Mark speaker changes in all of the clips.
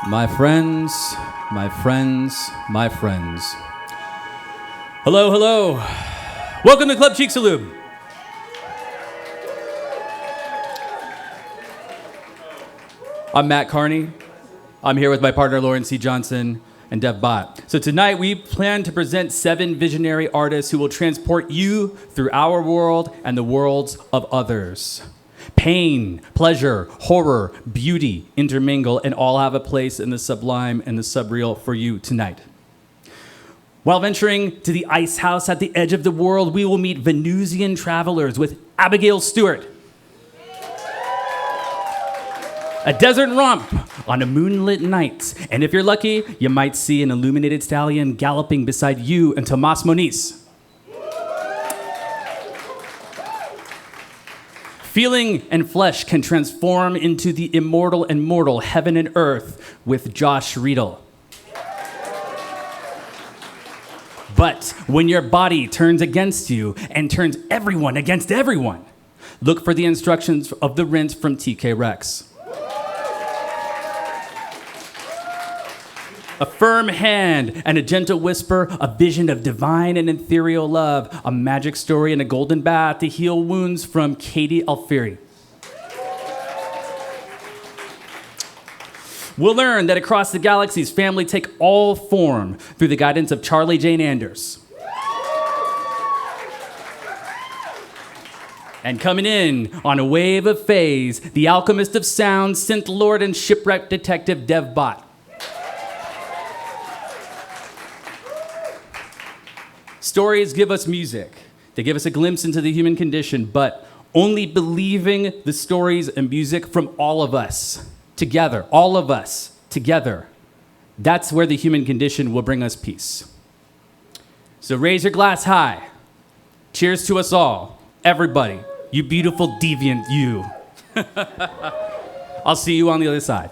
Speaker 1: My friends, my friends, my friends. Hello, hello. Welcome to Club Chicxulub. I'm Matt Carney. I'm here with my partner, Lauren C. Johnson, and Bhat. So tonight we plan to present 7 visionary artists who will transport you through our world and the worlds of others. Pain, pleasure, horror, beauty intermingle and all have a place in the sublime and the subreal for you tonight. While venturing to the Icehouse at the edge of the world, we will meet Venusian travelers with Abigail Stewart. A desert romp on a moonlit night. And if you're lucky, you might see an illuminated stallion galloping beside you and Tomas Moniz. Feeling and flesh can transform into the immortal and mortal heaven and earth with Josh Riedel. But when your body turns against you and turns everyone against everyone, look for the instructions of the rinse from TK Rex. A firm hand and a gentle whisper, a vision of divine and ethereal love, a magic story and a golden bath to heal wounds from Aliféris. We'll learn that across the galaxies, family take all form through the guidance of Charlie Jane Anders. And coming in on a wave of phase, the alchemist of sound, synth lord and shipwreck detective Bhat. Stories give us music. They give us a glimpse into the human condition, but only believing the stories and music from all of us together, all of us together, that's where the human condition will bring us peace. So raise your glass high. Cheers to us all. Everybody, you beautiful deviant you. I'll see you on the other side.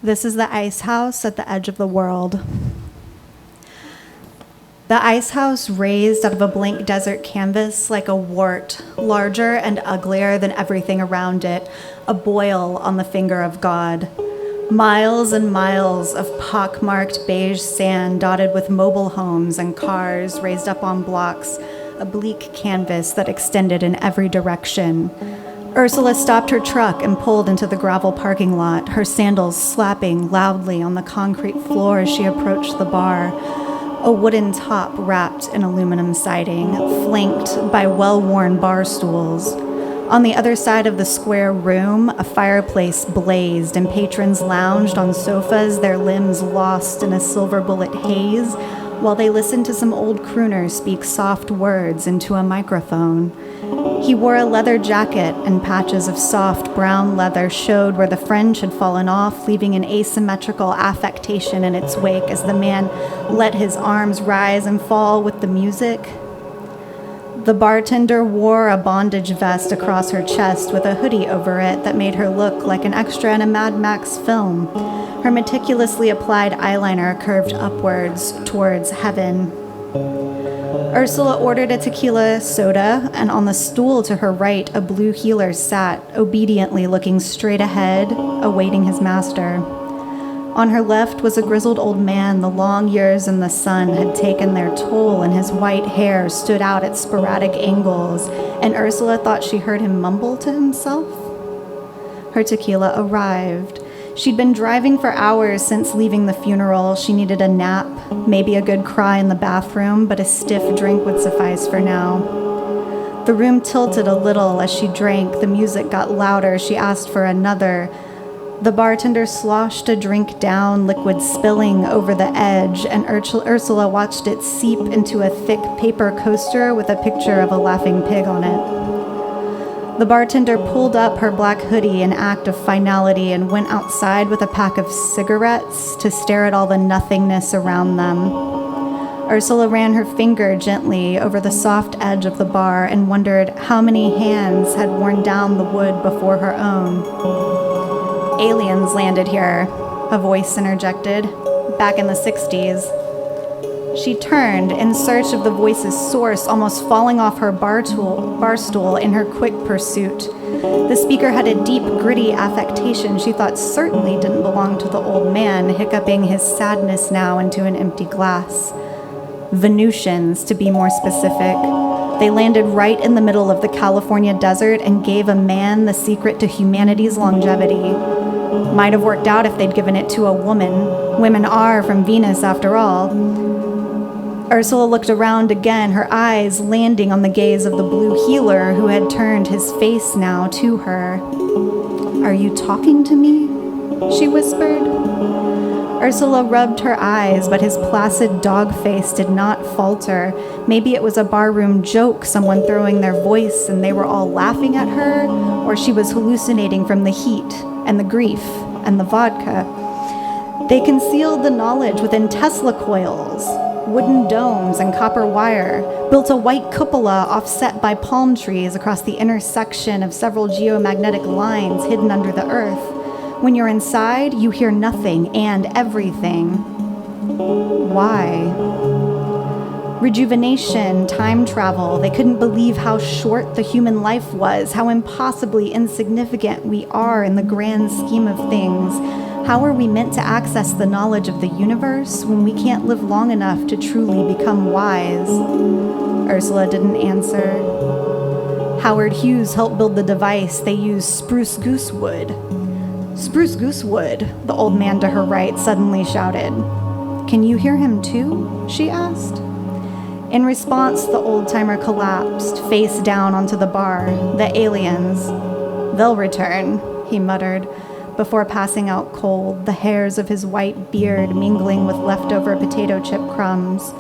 Speaker 2: This is the Icehouse at the edge of the world. The Icehouse raised out of a blank desert canvas like a wart, larger and uglier than everything around it, a boil on the finger of God. Miles and miles of pockmarked beige sand dotted with mobile homes and cars raised up on blocks, a bleak canvas that extended in every direction. Ursula stopped her truck and pulled into the gravel parking lot, her sandals slapping loudly on the concrete floor as she approached the bar. A wooden top wrapped in aluminum siding, flanked by well-worn bar stools. On the other side of the square room, a fireplace blazed and patrons lounged on sofas, their limbs lost in a silver bullet haze, while they listened to some old crooner speak soft words into a microphone. He wore a leather jacket, and patches of soft brown leather showed where the fringe had fallen off, leaving an asymmetrical affectation in its wake as the man let his arms rise and fall with the music. The bartender wore a bondage vest across her chest with a hoodie over it that made her look like an extra in a Mad Max film. Her meticulously applied eyeliner curved upwards towards heaven. Ursula ordered a tequila soda, and on the stool to her right, a blue healer sat, obediently looking straight ahead, awaiting his master. On her left was a grizzled old man. The long years in the sun had taken their toll, and his white hair stood out at sporadic angles, and Ursula thought she heard him mumble to himself. Her tequila arrived. She'd been driving for hours since leaving the funeral. She needed a nap, maybe a good cry in the bathroom, but a stiff drink would suffice for now. The room tilted a little as she drank. The music got louder. She asked for another. The bartender sloshed a drink down, liquid spilling over the edge, and Ursula watched it seep into a thick paper coaster with a picture of a laughing pig on it. The bartender pulled up her black hoodie in act of finality and went outside with a pack of cigarettes to stare at all the nothingness around them. Ursula ran her finger gently over the soft edge of the bar and wondered how many hands had worn down the wood before her own. "Aliens landed here," a voice interjected, "back in the 60s. She turned in search of the voice's source, almost falling off her bar stool in her quick pursuit. The speaker had a deep, gritty affectation she thought certainly didn't belong to the old man, hiccuping his sadness now into an empty glass. Venusians, to be more specific. They landed right in the middle of the California desert and gave a man the secret to humanity's longevity. Might have worked out if they'd given it to a woman. Women are from Venus, after all." Ursula looked around again, her eyes landing on the gaze of the blue healer who had turned his face now to her. "Are you talking to me?" she whispered. Ursula rubbed her eyes, but his placid dog face did not falter. Maybe it was a barroom joke, someone throwing their voice and they were all laughing at her, or she was hallucinating from the heat and the grief and the vodka. They concealed the knowledge within Tesla coils, wooden domes and copper wire, built a white cupola offset by palm trees across the intersection of several geomagnetic lines hidden under the earth. When you're inside, you hear nothing and everything. Why? Rejuvenation, time travel. They couldn't believe how short the human life was, how impossibly insignificant we are in the grand scheme of things. How are we meant to access the knowledge of the universe when we can't live long enough to truly become wise? Ursula didn't answer. Howard Hughes helped build the device. They used spruce goose wood. "Spruce goose wood," the old man to her right suddenly shouted. "Can you hear him too?" she asked. In response, the old-timer collapsed, face down onto the bar. "The aliens. They'll return," he muttered, before passing out cold, the hairs of his white beard mingling with leftover potato chip crumbs.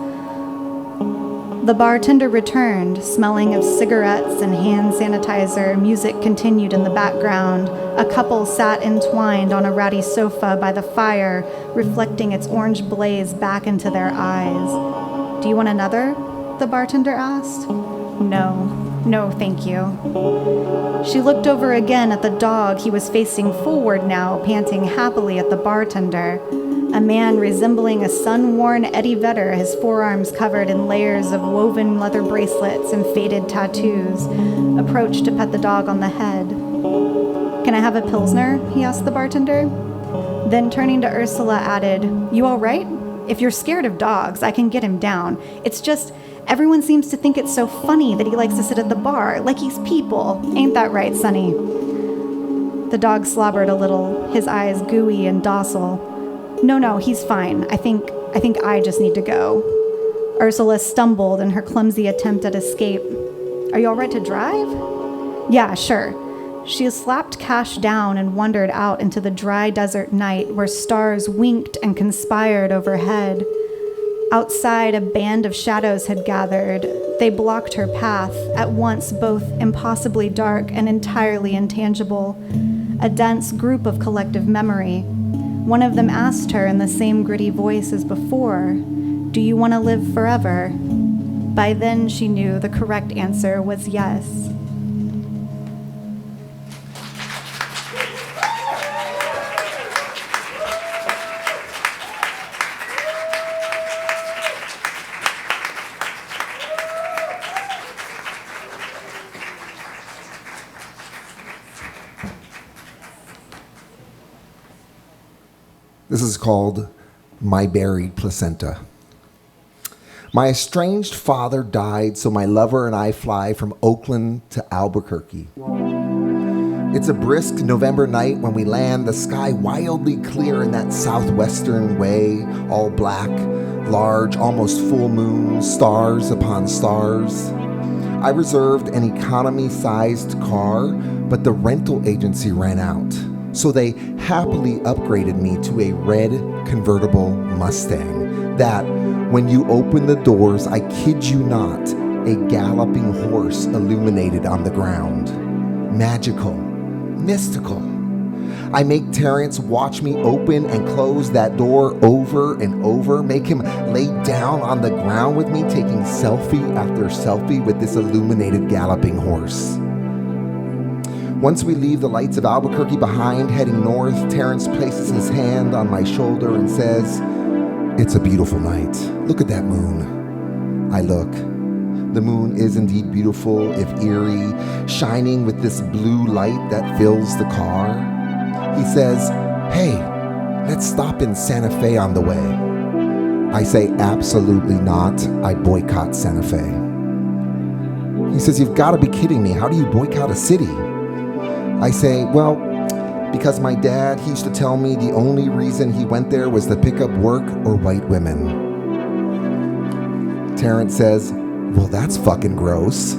Speaker 2: The bartender returned, smelling of cigarettes and hand sanitizer. Music continued in the background. A couple sat entwined on a ratty sofa by the fire, reflecting its orange blaze back into their eyes. "Do you want another?" the bartender asked. "No." No, thank you. She looked over again at the dog. He was facing forward now, panting happily at the bartender. A man resembling a sun-worn Eddie Vedder, his forearms covered in layers of woven leather bracelets and faded tattoos, approached to pet the dog on the head. Can I have a Pilsner? He asked the bartender. Then turning to Ursula added, You all right? If you're scared of dogs, I can get him down. It's just, everyone seems to think it's so funny that he likes to sit at the bar, like he's people. Ain't that right, Sonny? The dog slobbered a little, his eyes gooey and docile. No, he's fine. I think I just need to go. Ursula stumbled in her clumsy attempt at escape. Are you all right to drive? Yeah, sure. She slapped Cash down and wandered out into the dry desert night where stars winked and conspired overhead. Outside, a band of shadows had gathered. They blocked her path, at once both impossibly dark and entirely intangible. A dense group of collective memory. One of them asked her in the same gritty voice as before, Do you want to live forever? By then, she knew the correct answer was yes.
Speaker 3: This is called My Buried Placenta. My estranged father died, so my lover and I fly from Oakland to Albuquerque. It's a brisk November night when we land, the sky wildly clear in that southwestern way, all black, large, almost full moon, stars upon stars. I reserved an economy-sized car, but the rental agency ran out. So they happily upgraded me to a red convertible Mustang that, when you open the doors, I kid you not, a galloping horse illuminated on the ground. Magical, mystical. I make Terrence watch me open and close that door over and over, make him lay down on the ground with me, taking selfie after selfie with this illuminated galloping horse. Once we leave the lights of Albuquerque behind, heading north, Terrence places his hand on my shoulder and says, It's a beautiful night. Look at that moon. I look. The moon is indeed beautiful, if eerie, shining with this blue light that fills the car. He says, Hey, let's stop in Santa Fe on the way. I say, absolutely not. I boycott Santa Fe. He says, You've got to be kidding me. How do you boycott a city? I say, well, because my dad, he used to tell me the only reason he went there was to pick up work or white women. Terrence says, well, that's fucking gross.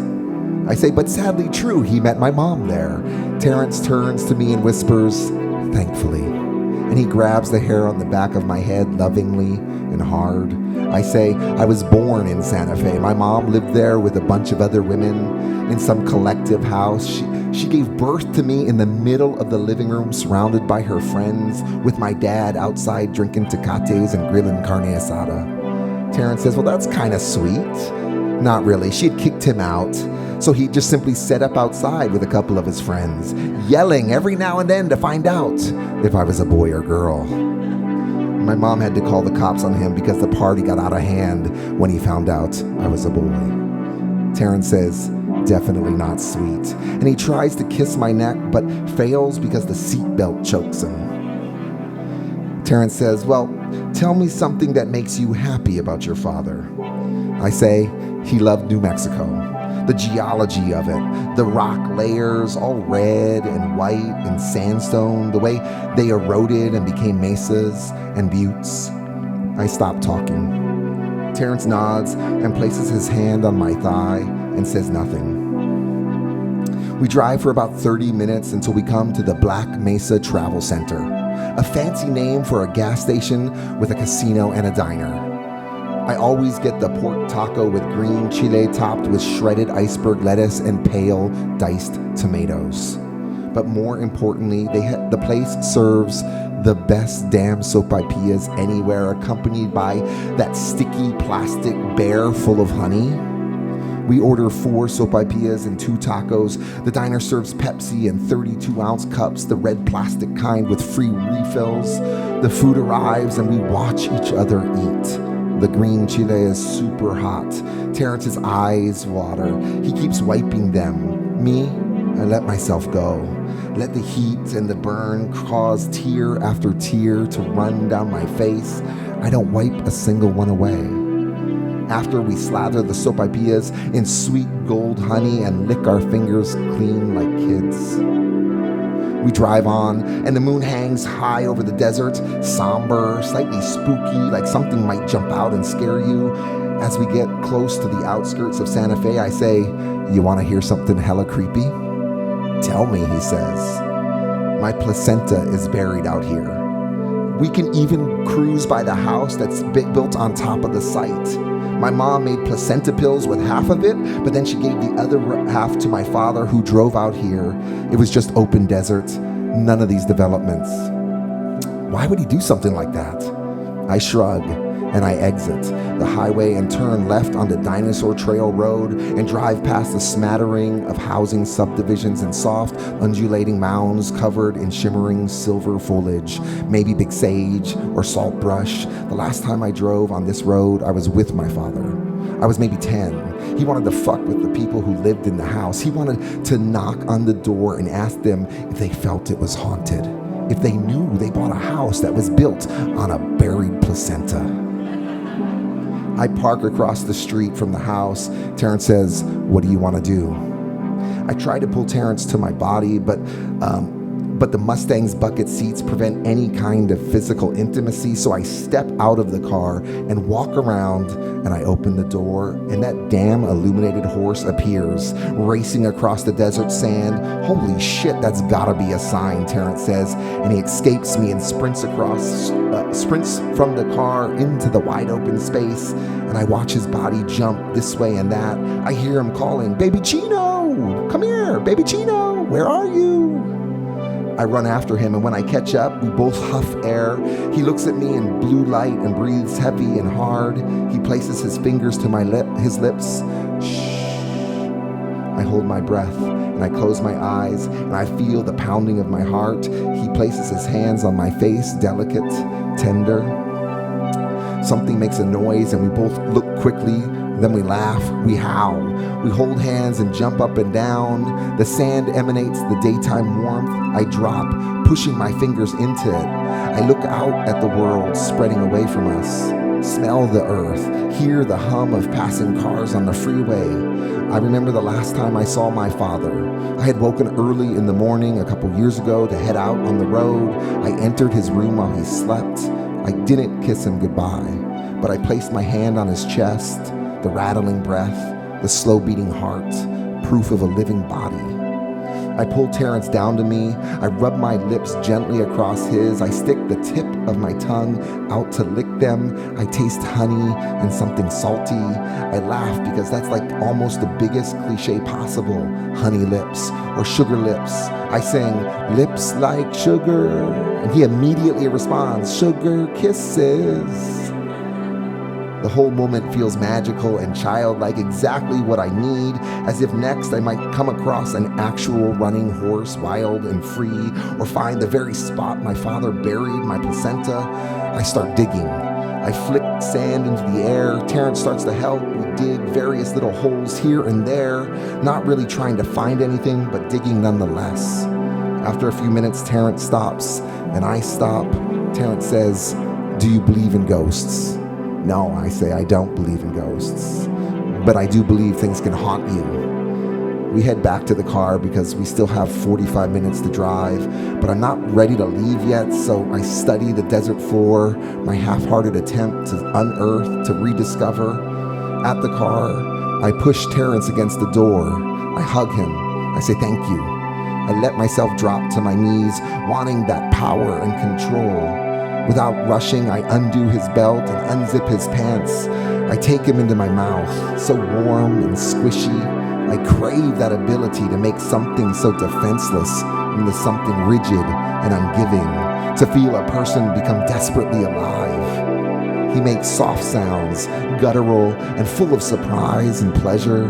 Speaker 3: I say, but sadly true, he met my mom there. Terrence turns to me and whispers, thankfully. And he grabs the hair on the back of my head lovingly and hard. I say, I was born in Santa Fe. My mom lived there with a bunch of other women in some collective house. She gave birth to me in the middle of the living room, surrounded by her friends, with my dad outside drinking tecates and grilling carne asada. Terrence says, well, that's kind of sweet. Not really. She had kicked him out. So he just simply set up outside with a couple of his friends, yelling every now and then to find out if I was a boy or girl. My mom had to call the cops on him because the party got out of hand when he found out I was a boy. Terrence says, definitely not sweet. And he tries to kiss my neck, but fails because the seatbelt chokes him. Terrence says, well, tell me something that makes you happy about your father. I say, he loved New Mexico. The geology of it, the rock layers all red and white and sandstone, the way they eroded and became mesas and buttes. I stop talking. Terrence nods and places his hand on my thigh and says nothing. We drive for about 30 minutes until we come to the Black Mesa Travel Center, a fancy name for a gas station with a casino and a diner. I always get the pork taco with green chile topped with shredded iceberg lettuce and pale diced tomatoes. But more importantly, the place serves the best damn sopapillas anywhere, accompanied by that sticky plastic bear full of honey. We order 4 sopapillas and 2 tacos. The diner serves Pepsi in 32-ounce cups, the red plastic kind with free refills. The food arrives and we watch each other eat. The green chile is super hot. Terrence's eyes water. He keeps wiping them. Me, I let myself go. Let the heat and the burn cause tear after tear to run down my face. I don't wipe a single one away. After we slather the sopapillas in sweet gold honey and lick our fingers clean like kids. We drive on, and the moon hangs high over the desert, somber, slightly spooky, like something might jump out and scare you. As we get close to the outskirts of Santa Fe, I say, "You want to hear something hella creepy?" "Tell me," he says. "My placenta is buried out here. We can even cruise by the house that's built on top of the site. My mom made placenta pills with half of it, but then she gave the other half to my father who drove out here. It was just open desert, none of these developments." Why would he do something like that? I shrug and I exit the highway and turn left onto Dinosaur Trail Road and drive past a smattering of housing subdivisions and soft, undulating mounds covered in shimmering silver foliage, maybe big sage or salt brush. The last time I drove on this road, I was with my father. I was maybe 10. He wanted to fuck with the people who lived in the house. He wanted to knock on the door and ask them if they felt it was haunted, if they knew they bought a house that was built on a buried placenta. I park across the street from the house. Terrence says, "What do you want to do?" I try to pull Terrence to my body, but the Mustang's bucket seats prevent any kind of physical intimacy, so I step out of the car and walk around, and I open the door, and that damn illuminated horse appears, racing across the desert sand. "Holy shit, that's gotta be a sign," Terrence says, and he escapes me and sprints from the car into the wide open space, and I watch his body jump this way and that. I hear him calling, "Baby Chino, come here, Baby Chino, where are you?" I run after him, and when I catch up, we both huff air. He looks at me in blue light and breathes heavy and hard. He places his fingers to his lips. Shh. I hold my breath, and I close my eyes, and I feel the pounding of my heart. He places his hands on my face, delicate, tender. Something makes a noise, and we both look quickly. Then we laugh, we howl, we hold hands and jump up and down. The sand emanates the daytime warmth. I drop, pushing my fingers into it. I look out at the world spreading away from us, smell the earth, hear the hum of passing cars on the freeway. I remember the last time I saw my father. I had woken early in the morning a couple years ago to head out on the road. I entered his room while he slept. I didn't kiss him goodbye, but I placed my hand on his chest. The rattling breath, the slow beating heart, proof of a living body. I pull Terrence down to me. I rub my lips gently across his. I stick the tip of my tongue out to lick them. I taste honey and something salty. I laugh because that's like almost the biggest cliche possible. Honey lips or sugar lips. I sing, "Lips like sugar," and he immediately responds, "Sugar kisses." The whole moment feels magical and childlike, exactly what I need, as if next I might come across an actual running horse, wild and free, or find the very spot my father buried my placenta. I start digging. I flick sand into the air. Terrence starts to help. We dig various little holes here and there, not really trying to find anything, but digging nonetheless. After a few minutes, Terrence stops, and I stop. Terrence says, "Do you believe in ghosts?" "No," I say, "I don't believe in ghosts, but I do believe things can haunt you." We head back to the car because we still have 45 minutes to drive, but I'm not ready to leave yet, so I study the desert floor, my half-hearted attempt to unearth, to rediscover. At the car, I push Terrence against the door. I hug him. I say thank you. I let myself drop to my knees, wanting that power and control. Without rushing, I undo his belt and unzip his pants. I take him into my mouth, so warm and squishy. I crave that ability to make something so defenseless into something rigid and ungiving, to feel a person become desperately alive. He makes soft sounds, guttural and full of surprise and pleasure.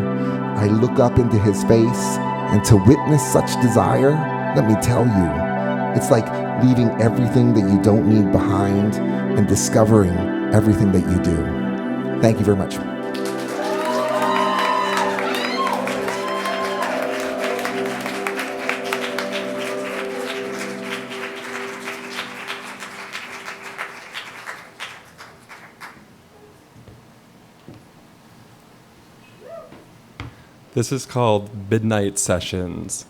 Speaker 3: I look up into his face, and to witness such desire, let me tell you, it's like leaving everything that you don't need behind and discovering everything that you do. Thank you very much.
Speaker 4: This is called Midnight Sessions.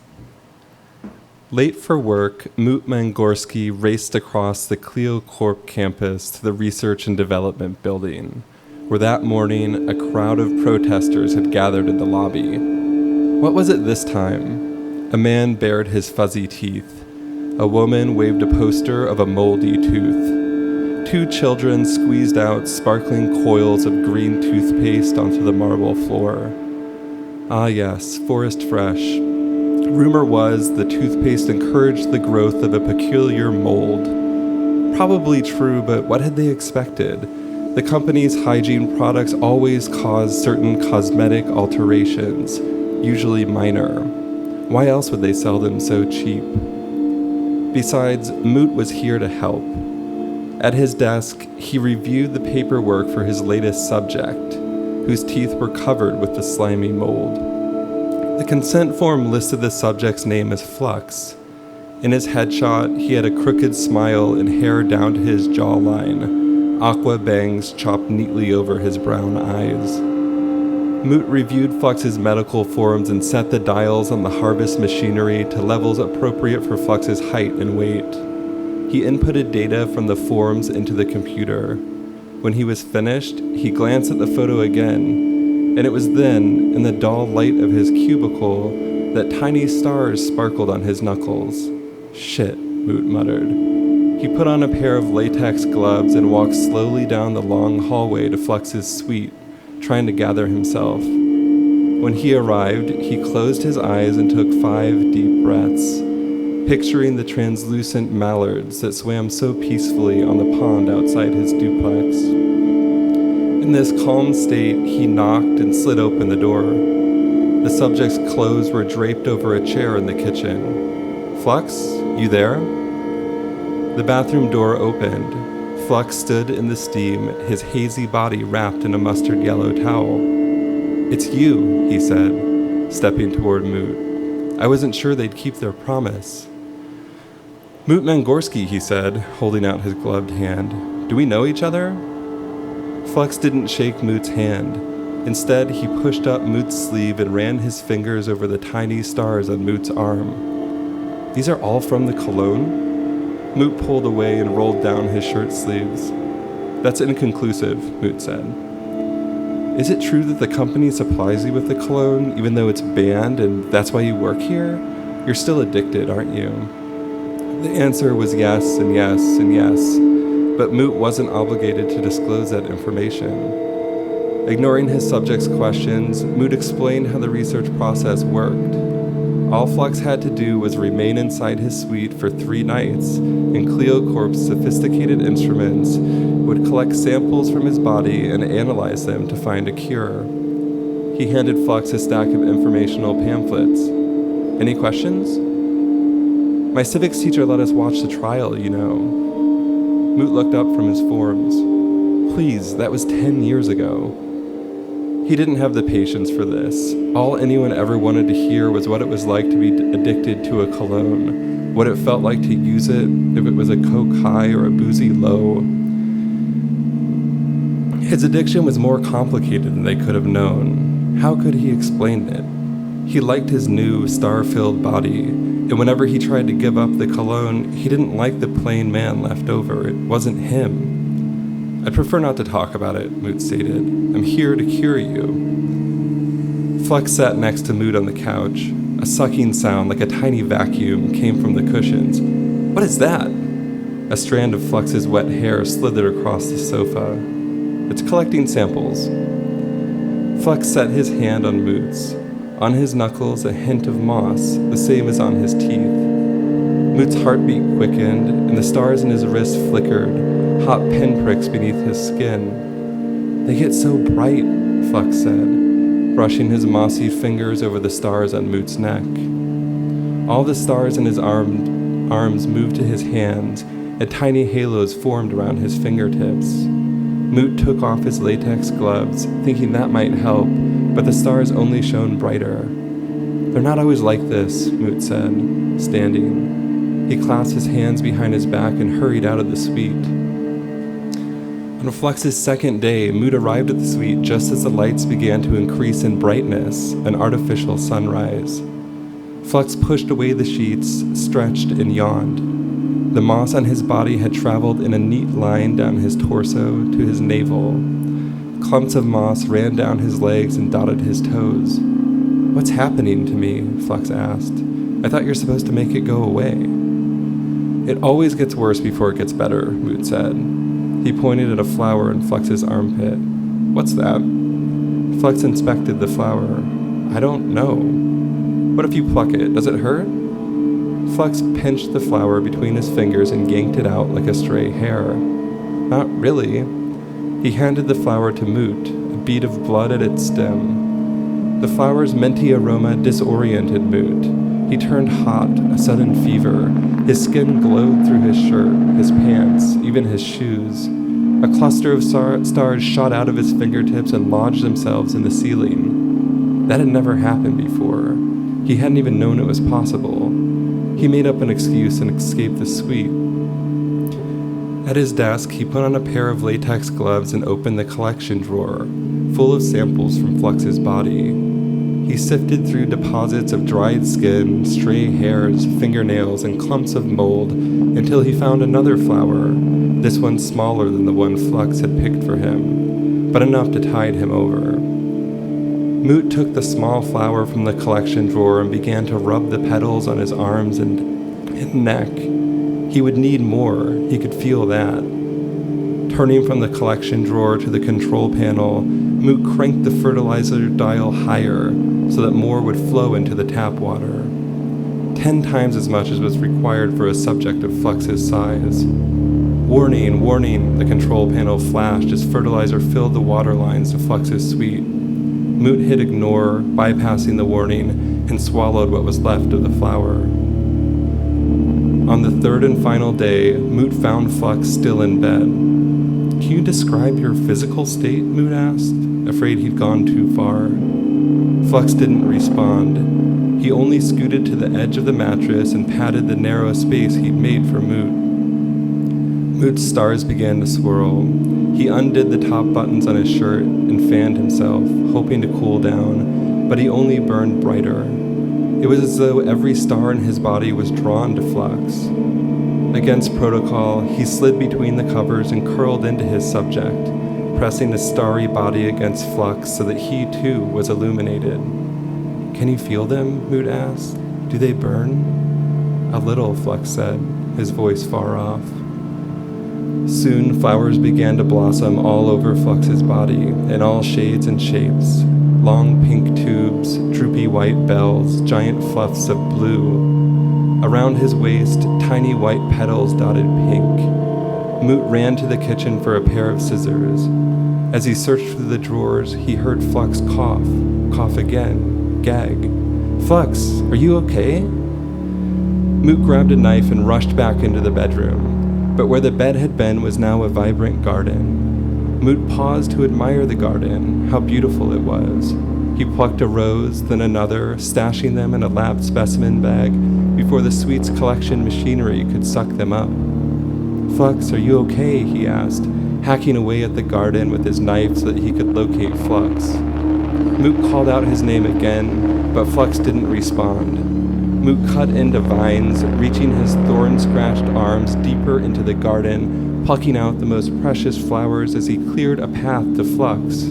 Speaker 4: Late for work, Moot Mangorsky raced across the Clio Corp campus to the Research and Development building, where that morning a crowd of protesters had gathered in the lobby. What was it this time? A man bared his fuzzy teeth. A woman waved a poster of a moldy tooth. Two children squeezed out sparkling coils of green toothpaste onto the marble floor. Ah yes, Forest Fresh. Rumor was the toothpaste encouraged the growth of a peculiar mold. Probably true, but what had they expected? The company's hygiene products always cause certain cosmetic alterations, usually minor. Why else would they sell them so cheap? Besides, Moot was here to help. At his desk, he reviewed the paperwork for his latest subject, whose teeth were covered with the slimy mold. The consent form listed the subject's name as Flux. In his headshot, he had a crooked smile and hair down to his jawline, aqua bangs chopped neatly over his brown eyes. Moot reviewed Flux's medical forms and set the dials on the harvest machinery to levels appropriate for Flux's height and weight. He inputted data from the forms into the computer. When he was finished, he glanced at the photo again, and it was then, in the dull light of his cubicle, that tiny stars sparkled on his knuckles. Shit, Moot muttered. He put on a pair of latex gloves and walked slowly down the long hallway to Flux's suite, trying to gather himself. When he arrived, he closed his eyes and took 5 deep breaths, picturing the translucent mallards that swam so peacefully on the pond outside his duplex. In this calm state, he knocked and slid open the door. The subject's clothes were draped over a chair in the kitchen. Flux, you there? The bathroom door opened. Flux stood in the steam, his hazy body wrapped in a mustard yellow towel. It's you, he said, stepping toward Moot. I wasn't sure they'd keep their promise. Moot Mangorsky, he said, holding out his gloved hand. Do we know each other? Flux didn't shake Moot's hand. Instead, he pushed up Moot's sleeve and ran his fingers over the tiny stars on Moot's arm. These are all from the cologne? Moot pulled away and rolled down his shirt sleeves. That's inconclusive, Moot said. Is it true that the company supplies you with the cologne, even though it's banned, and that's why you work here? You're still addicted, aren't you? The answer was yes and yes and yes, but Moot wasn't obligated to disclose that information. Ignoring his subject's questions, Moot explained how the research process worked. All Flux had to do was remain inside his suite for 3 nights, and CleoCorp's sophisticated instruments would collect samples from his body and analyze them to find a cure. He handed Flux a stack of informational pamphlets. Any questions? My civics teacher let us watch the trial, you know. Moot looked up from his forms. Please, that was 10 years ago. He didn't have the patience for this. All anyone ever wanted to hear was what it was like to be addicted to a cologne, what it felt like to use it, if it was a coke high or a boozy low. His addiction was more complicated than they could have known. How could he explain it? He liked his new, star-filled body, and whenever he tried to give up the cologne, he didn't like the plain man left over. It wasn't him. I'd prefer not to talk about it, Moot stated. I'm here to cure you. Flux sat next to Moot on the couch. A sucking sound like a tiny vacuum came from the cushions. What is that? A strand of Flux's wet hair slithered across the sofa. It's collecting samples. Flux set his hand on Moot's. On his knuckles, a hint of moss, the same as on his teeth. Moot's heartbeat quickened, and the stars in his wrist flickered, hot pinpricks beneath his skin. They get so bright, Flux said, brushing his mossy fingers over the stars on Moot's neck. All the stars in his arms moved to his hands, and tiny halos formed around his fingertips. Moot took off his latex gloves, thinking that might help, but the stars only shone brighter. They're not always like this, Moot said, standing. He clasped his hands behind his back and hurried out of the suite. On Flux's second day, Moot arrived at the suite just as the lights began to increase in brightness, an artificial sunrise. Flux pushed away the sheets, stretched and yawned. The moss on his body had traveled in a neat line down his torso to his navel. Clumps of moss ran down his legs and dotted his toes. "What's happening to me?" Flux asked. "I thought you're supposed to make it go away." "It always gets worse before it gets better," Moot said. He pointed at a flower in Flux's armpit. "What's that?" Flux inspected the flower. "I don't know." "What if you pluck it? Does it hurt?" Flux pinched the flower between his fingers and yanked it out like a stray hair. "Not really." He handed the flower to Moot, a bead of blood at its stem. The flower's minty aroma disoriented Moot. He turned hot, a sudden fever. His skin glowed through his shirt, his pants, even his shoes. A cluster of stars shot out of his fingertips and lodged themselves in the ceiling. That had never happened before. He hadn't even known it was possible. He made up an excuse and escaped the suite. At his desk, he put on a pair of latex gloves and opened the collection drawer, full of samples from Flux's body. He sifted through deposits of dried skin, stray hairs, fingernails, and clumps of mold until he found another flower, this one smaller than the one Flux had picked for him, but enough to tide him over. Moot took the small flower from the collection drawer and began to rub the petals on his arms and neck. He would need more, he could feel that. Turning from the collection drawer to the control panel, Moot cranked the fertilizer dial higher so that more would flow into the tap water. 10 times as much as was required for a subject of Flux's size. "Warning, warning," the control panel flashed as fertilizer filled the water lines to Flux's suite. Moot hit ignore, bypassing the warning, and swallowed what was left of the flower. On the third and final day, Moot found Flux still in bed. "Can you describe your physical state?" Moot asked, afraid he'd gone too far. Flux didn't respond. He only scooted to the edge of the mattress and patted the narrow space he'd made for Moot. Moot's stars began to swirl. He undid the top buttons on his shirt and fanned himself, hoping to cool down, but he only burned brighter. It was as though every star in his body was drawn to Flux. Against protocol, he slid between the covers and curled into his subject, pressing his starry body against Flux so that he too was illuminated. "Can you feel them?" Moot asked. "Do they burn?" "A little," Flux said, his voice far off. Soon flowers began to blossom all over Flux's body, in all shades and shapes. Long pink tubes, droopy white bells, giant fluffs of blue. Around his waist, tiny white petals dotted pink. Moot ran to the kitchen for a pair of scissors. As he searched through the drawers, he heard Flux cough again, gag. "Flux, are you okay?" Moot grabbed a knife and rushed back into the bedroom. But where the bed had been was now a vibrant garden. Moot paused to admire the garden, how beautiful it was. He plucked a rose, then another, stashing them in a lab specimen bag before the suite's collection machinery could suck them up. "Flux, are you okay?" he asked, hacking away at the garden with his knife so that he could locate Flux. Moot called out his name again, but Flux didn't respond. Moot cut into vines, reaching his thorn-scratched arms deeper into the garden, plucking out the most precious flowers as he cleared a path to Flux.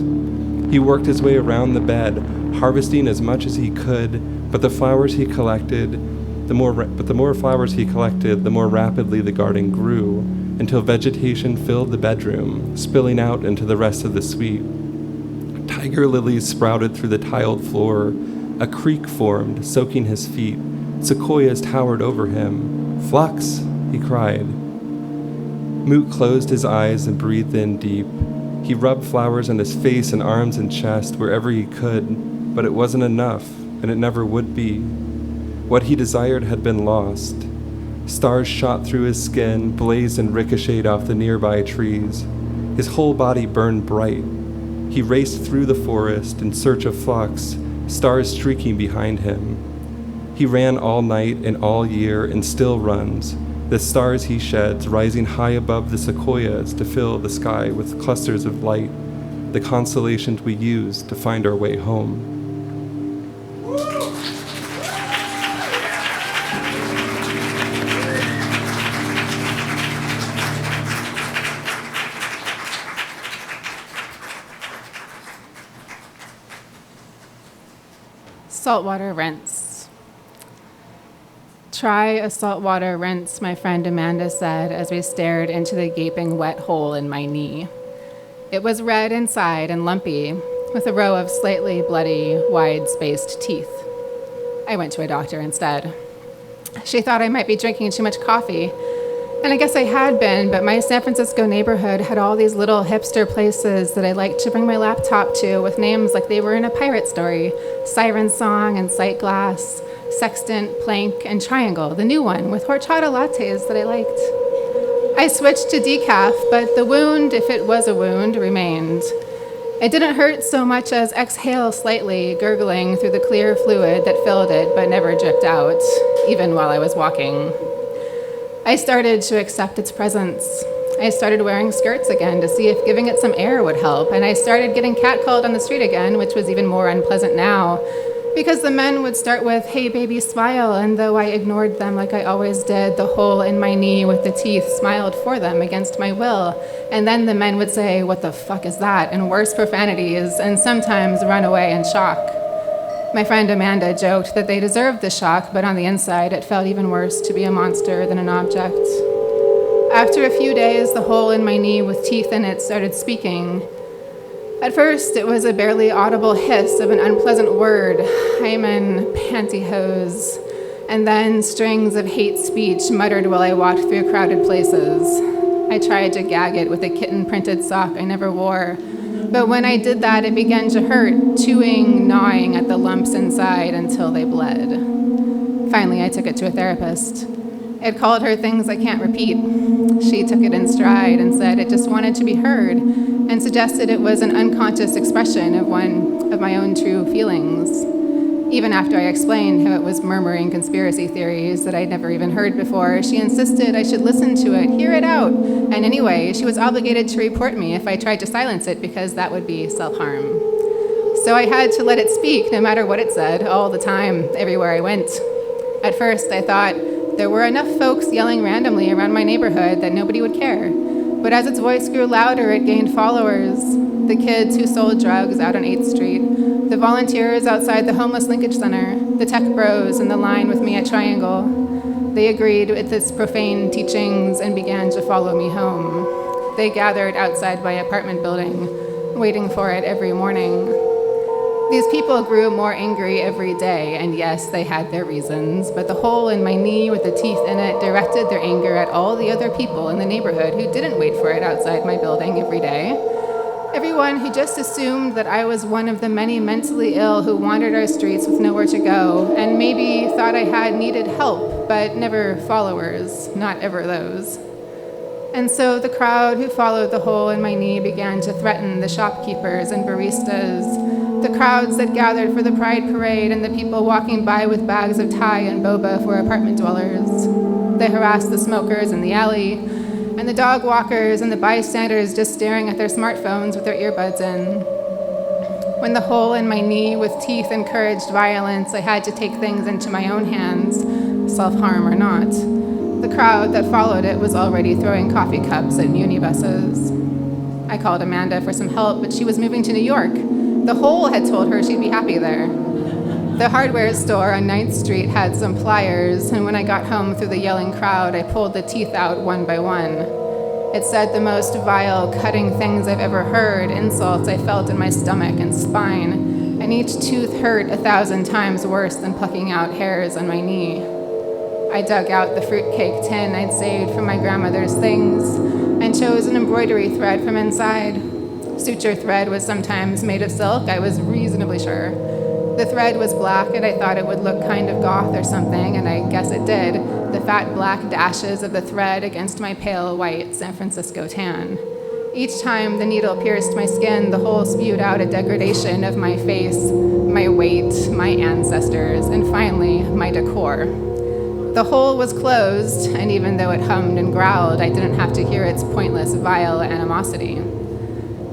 Speaker 4: He worked his way around the bed, harvesting as much as he could, but the more flowers he collected, the more rapidly the garden grew, until vegetation filled the bedroom, spilling out into the rest of the suite. Tiger lilies sprouted through the tiled floor. A creek formed, soaking his feet. Sequoias towered over him. "Flux!" he cried. Moot closed his eyes and breathed in deep. He rubbed flowers on his face and arms and chest wherever he could, but it wasn't enough, and it never would be. What he desired had been lost. Stars shot through his skin, blazed and ricocheted off the nearby trees. His whole body burned bright. He raced through the forest in search of flocks, stars streaking behind him. He ran all night and all year and still runs, the stars he sheds rising high above the sequoias to fill the sky with clusters of light, the constellations we use to find our way home.
Speaker 5: Saltwater Rinse. Try a saltwater rinse, my friend Amanda said as we stared into the gaping wet hole in my knee. It was red inside and lumpy, with a row of slightly bloody, wide-spaced teeth. I went to a doctor instead. She thought I might be drinking too much coffee, and I guess I had been, but my San Francisco neighborhood had all these little hipster places that I liked to bring my laptop to with names like they were in a pirate story: Siren Song and Sight Glass, Sextant, Plank, and Triangle, the new one with horchata lattes that I liked. I switched to decaf, but the wound, if it was a wound, remained. It didn't hurt so much as exhale slightly, gurgling through the clear fluid that filled it but never dripped out, even while I was walking. I started to accept its presence. I started wearing skirts again to see if giving it some air would help, and I started getting catcalled on the street again, which was even more unpleasant now, because the men would start with, "Hey baby, smile," and though I ignored them like I always did, the hole in my knee with the teeth smiled for them against my will, and then the men would say, "What the fuck is that?" and worse profanities, and sometimes run away in shock. My friend Amanda joked that they deserved the shock, but on the inside, it felt even worse to be a monster than an object. After a few days, the hole in my knee with teeth in it started speaking. At first, it was a barely audible hiss of an unpleasant word, hymen, pantyhose, and then strings of hate speech muttered while I walked through crowded places. I tried to gag it with a kitten-printed sock I never wore, but when I did that, it began to hurt, chewing, gnawing at the lumps inside until they bled. Finally, I took it to a therapist. It called her things I can't repeat. She took it in stride and said it just wanted to be heard, and suggested it was an unconscious expression of one of my own true feelings. Even after I explained how it was murmuring conspiracy theories that I'd never even heard before, she insisted I should listen to it, hear it out, and anyway, she was obligated to report me if I tried to silence it because that would be self-harm. So I had to let it speak no matter what it said, all the time, everywhere I went. At first, I thought there were enough folks yelling randomly around my neighborhood that nobody would care. But as its voice grew louder, it gained followers. The kids who sold drugs out on 8th Street, the volunteers outside the homeless linkage center, the tech bros in the line with me at Triangle. They agreed with its profane teachings and began to follow me home. They gathered outside my apartment building, waiting for it every morning. These people grew more angry every day, and yes, they had their reasons, but the hole in my knee with the teeth in it directed their anger at all the other people in the neighborhood who didn't wait for it outside my building every day. Everyone who just assumed that I was one of the many mentally ill who wandered our streets with nowhere to go, and maybe thought I had needed help, but never followers, not ever those. And so the crowd who followed the hole in my knee began to threaten the shopkeepers and baristas, the crowds that gathered for the Pride Parade, and the people walking by with bags of Thai and boba for apartment dwellers. They harassed the smokers in the alley, and the dog walkers and the bystanders just staring at their smartphones with their earbuds in. When the hole in my knee with teeth encouraged violence, I had to take things into my own hands, self-harm or not. The crowd that followed it was already throwing coffee cups at muni buses. I called Amanda for some help, but she was moving to New York. The hole had told her she'd be happy there. The hardware store on 9th Street had some pliers, and when I got home through the yelling crowd, I pulled the teeth out one by one. It said the most vile, cutting things I've ever heard, insults I felt in my stomach and spine, and each tooth hurt 1,000 times worse than plucking out hairs on my knee. I dug out the fruitcake tin I'd saved from my grandmother's things and chose an embroidery thread from inside. Suture thread was sometimes made of silk, I was reasonably sure. The thread was black, and I thought it would look kind of goth or something, and I guess it did. The fat black dashes of the thread against my pale white San Francisco tan. Each time the needle pierced my skin, the hole spewed out a degradation of my face, my weight, my ancestors, and finally, my decor. The hole was closed, and even though it hummed and growled, I didn't have to hear its pointless, vile animosity.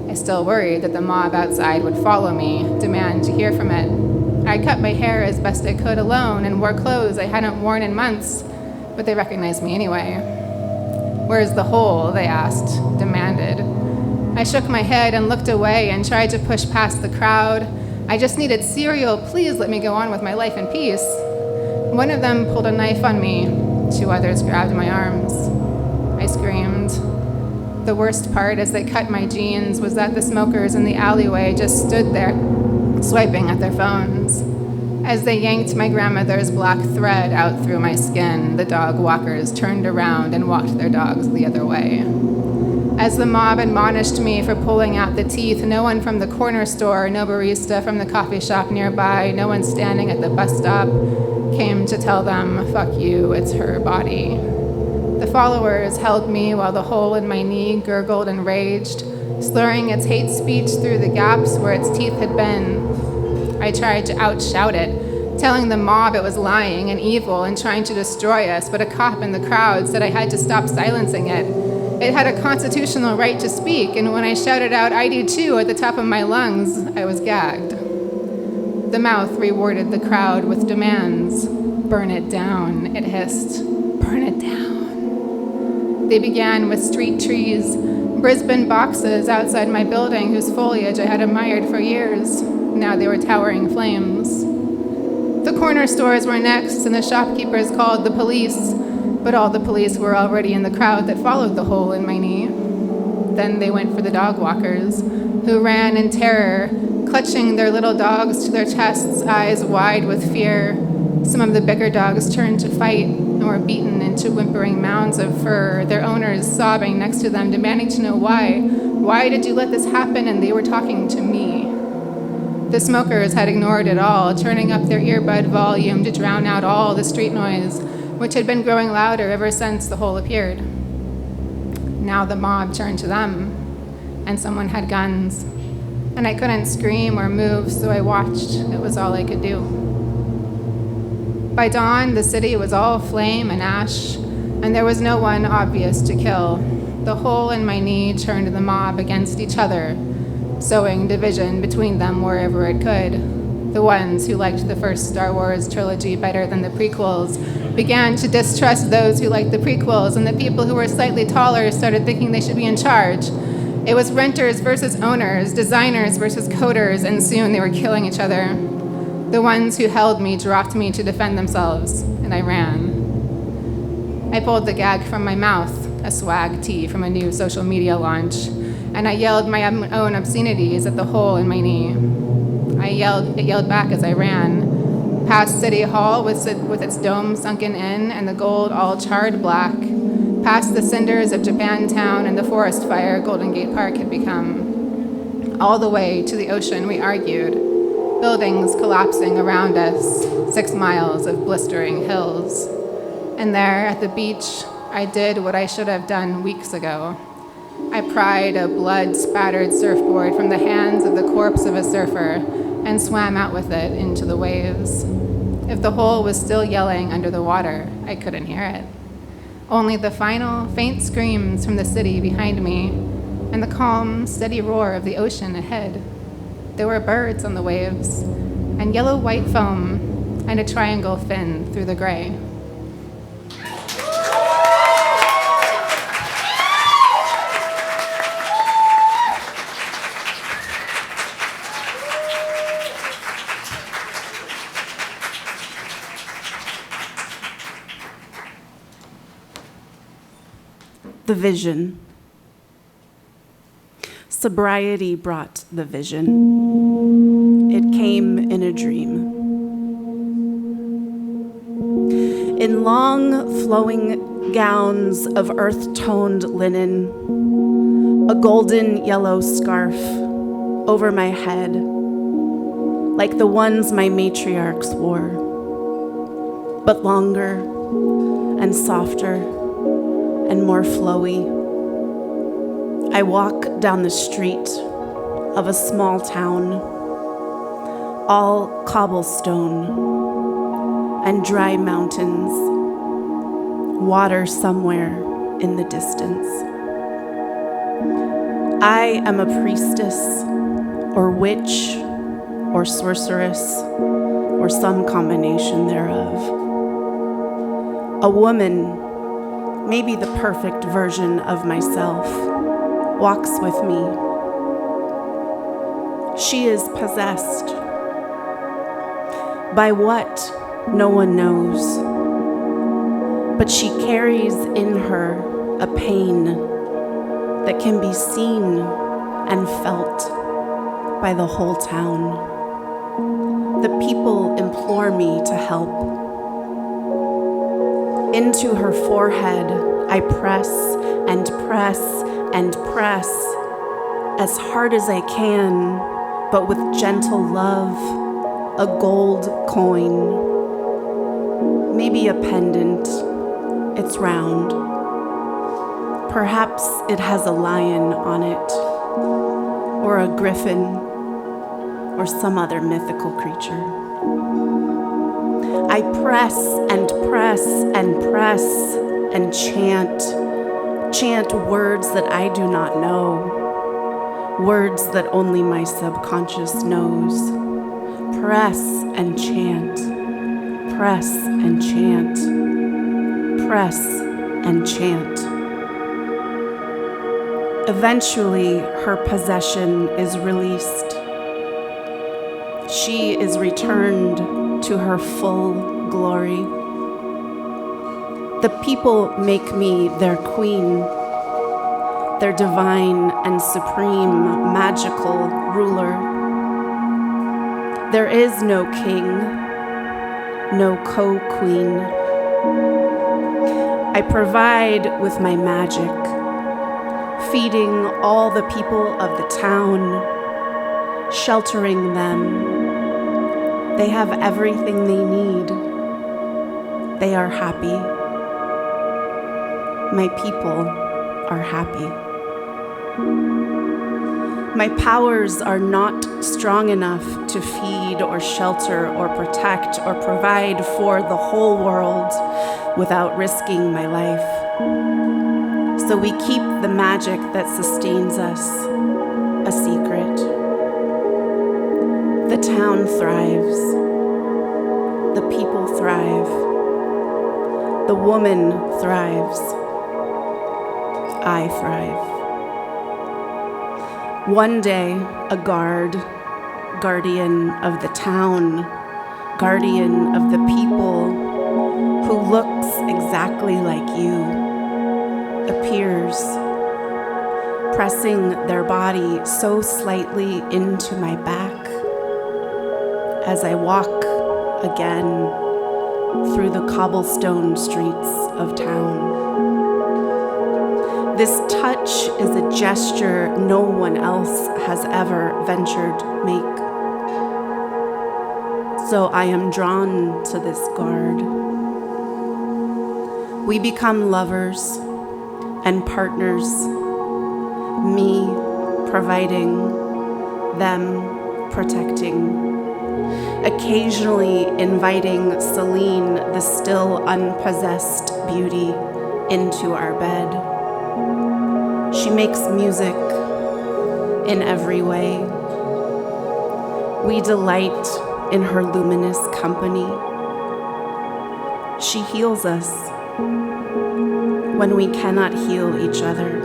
Speaker 5: I still worried that the mob outside would follow me, demand to hear from it. I cut my hair as best I could alone and wore clothes I hadn't worn in months, but they recognized me anyway. "Where's the hole?" they asked, demanded. I shook my head and looked away and tried to push past the crowd. I just needed cereal. Please let me go on with my life in peace. One of them pulled a knife on me. 2 others grabbed my arms. I screamed. The worst part as they cut my jeans was that the smokers in the alleyway just stood there, swiping at their phones. As they yanked my grandmother's black thread out through my skin, the dog walkers turned around and walked their dogs the other way. As the mob admonished me for pulling out the teeth, no one from the corner store, no barista from the coffee shop nearby, no one standing at the bus stop came to tell them, "Fuck you, it's her body." The followers held me while the hole in my knee gurgled and raged, slurring its hate speech through the gaps where its teeth had been. I tried to outshout it, telling the mob it was lying and evil and trying to destroy us, but a cop in the crowd said I had to stop silencing it. It had a constitutional right to speak, and when I shouted out, "I do too," at the top of my lungs, I was gagged. The mouth rewarded the crowd with demands. "Burn it down," it hissed. "Burn it down." They began with street trees, Brisbane boxes outside my building whose foliage I had admired for years. Now they were towering flames. The corner stores were next, and the shopkeepers called the police, but all the police were already in the crowd that followed the hole in my knee. Then they went for the dog walkers, who ran in terror, clutching their little dogs to their chests, eyes wide with fear. Some of the bigger dogs turned to fight and were beaten into whimpering mounds of fur, their owners sobbing next to them, demanding to know why. Why did you let this happen? And they were talking to me. The smokers had ignored it all, turning up their earbud volume to drown out all the street noise, which had been growing louder ever since the hole appeared. Now the mob turned to them, and someone had guns, and I couldn't scream or move, so I watched. It was all I could do. By dawn, the city was all flame and ash, and there was no one obvious to kill. The hole in my knee turned the mob against each other, sowing division between them wherever it could. The ones who liked the first Star Wars trilogy better than the prequels began to distrust those who liked the prequels, and the people who were slightly taller started thinking they should be in charge. It was renters versus owners, designers versus coders, and soon they were killing each other. The ones who held me dropped me to defend themselves, and I ran. I pulled the gag from my mouth, a swag tee from a new social media launch, and I yelled my own obscenities at the hole in my knee. It yelled back as I ran, past City Hall with its dome sunken in and the gold all charred black, past the cinders of Japantown and the forest fire Golden Gate Park had become. All the way to the ocean we argued, buildings collapsing around us, 6 miles of blistering hills. And there at the beach, I did what I should have done weeks ago. I pried a blood-spattered surfboard from the hands of the corpse of a surfer and swam out with it into the waves. If the hole was still yelling under the water, I couldn't hear it. Only the final, faint screams from the city behind me and the calm, steady roar of the ocean ahead. There were birds on the waves, and yellow-white foam, and a triangle fin through the gray.
Speaker 6: The vision. Sobriety brought the vision. It came in a dream. In long, flowing gowns of earth-toned linen, a golden yellow scarf over my head, like the ones my matriarchs wore, but longer and softer and more flowy. I walk down the street of a small town, all cobblestone and dry mountains, water somewhere in the distance. I am a priestess or witch or sorceress or some combination thereof. A woman, maybe the perfect version of myself, walks with me. She is possessed. By what? No one knows. But she carries in her a pain that can be seen and felt by the whole town. The people implore me to help. Into her forehead, I press and press and press as hard as I can, but with gentle love, a gold coin. Maybe a pendant. It's round. Perhaps it has a lion on it, or a griffin, or some other mythical creature. I press and press and press and chant words that I do not know, words that only my subconscious knows. Press and chant, press and chant, press and chant. Eventually, her possession is released. She is returned to her full glory. The people make me their queen, their divine and supreme magical ruler. There is no king, no co-queen. I provide with my magic, feeding all the people of the town, sheltering them. They have everything they need. They are happy. My people are happy. My powers are not strong enough to feed or shelter or protect or provide for the whole world without risking my life. So we keep the magic that sustains us a secret. The town thrives. The people thrive. The woman thrives. I thrive. One day, a guardian of the town, guardian of the people, who looks exactly like you, appears, pressing their body so slightly into my back as I walk again through the cobblestone streets of town. This touch is a gesture no one else has ever ventured make. So I am drawn to this guard. We become lovers and partners, me providing, them protecting, occasionally inviting Celine, the still unpossessed beauty, into our bed. She makes music in every way. We delight in her luminous company. She heals us when we cannot heal each other,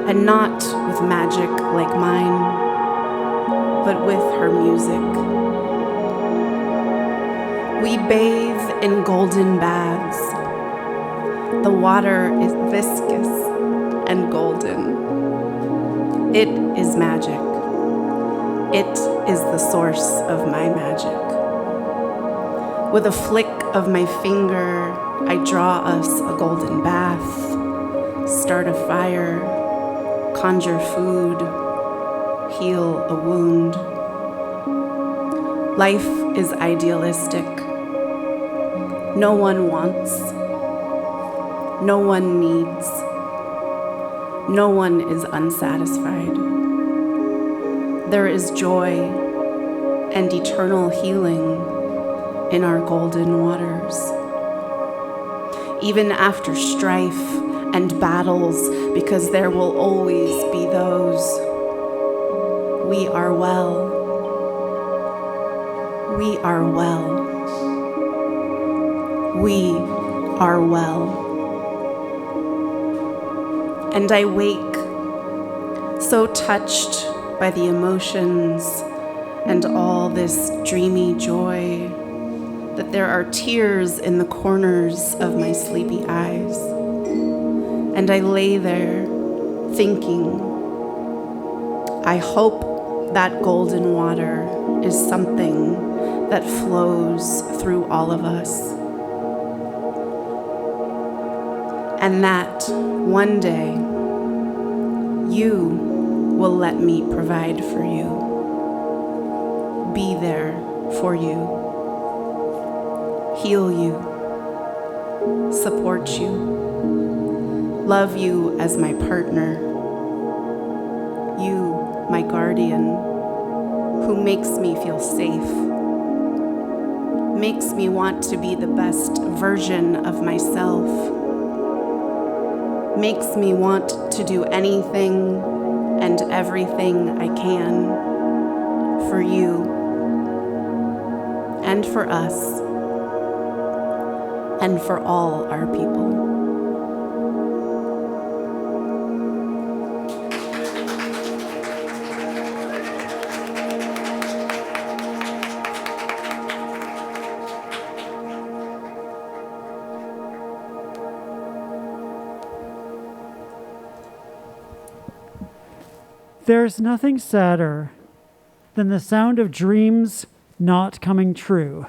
Speaker 6: and not with magic like mine, but with her music. We bathe in golden baths. The water is viscous and golden. It is magic. It is the source of my magic. With a flick of my finger, I draw us a golden bath, start a fire, conjure food, heal a wound. Life is idealistic. No one wants. No one needs. No one is unsatisfied. There is joy and eternal healing in our golden waters. Even after strife and battles, because there will always be those, we are well. We are well. We are well. And I wake so touched by the emotions and all this dreamy joy that there are tears in the corners of my sleepy eyes. And I lay there thinking, I hope that golden water is something that flows through all of us. And that one day you will let me provide for you, be there for you, heal you, support you, love you as my partner, you, my guardian, who makes me feel safe, makes me want to be the best version of myself, makes me want to do anything and everything I can for you and for us and for all our people.
Speaker 7: There's nothing sadder than the sound of dreams not coming true.